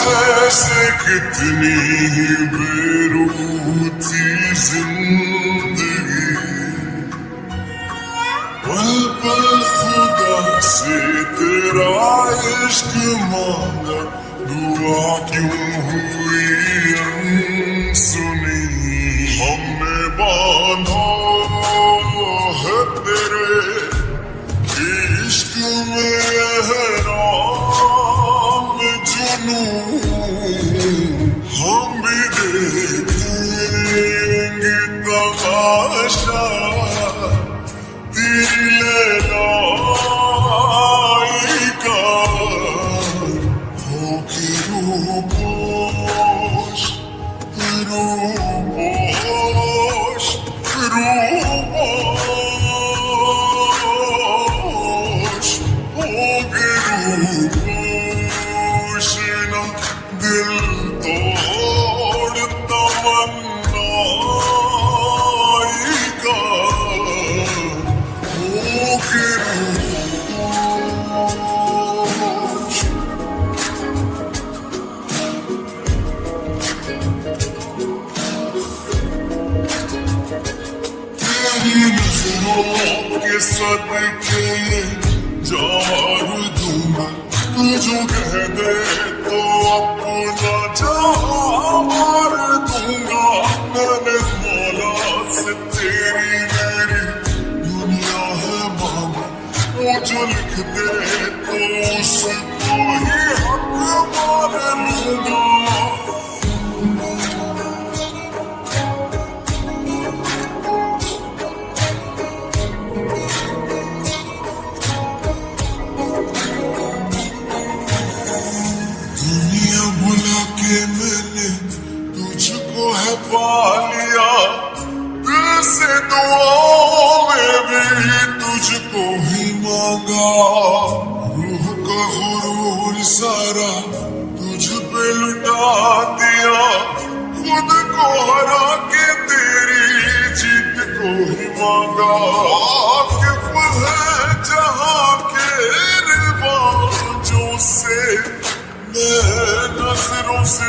ऐसे कितनी ही बेरूह थी जिंदगी, पल पल खुदा से तेरा इश्क मांगा, दुआ क्यों हुई अनसुनी। हमने बांधा है तेरे इश्क में एहराम जुनून, हम भी देखेंगे तमाशा तेरी लैलाई का, होके रूपोश रूपोश रूपोश, होके रूपोश ना दिल तोड़ तमन्नाई का, होके रूपोश। तेरी नजरों के सदके जार दूंगा, तू जो कह दे तो अपना जहां मार दूंगा। मैंने मौला से तेरी मेरी दुनिया है मांगा, वो जो लिख दे तो उसको ही हक मान लूंगा। दुनिया भुला के मैंने तुझको है पा लिया, दिल से दुआओं में भी तुझको ही मांगा। रूह का गुरूर सारा तुझ पे लुटा दिया, खुद को हरा के तेरी जीत को ही मांगा। वाकिफ है जहां के रिवाजों से, मैं नजरों से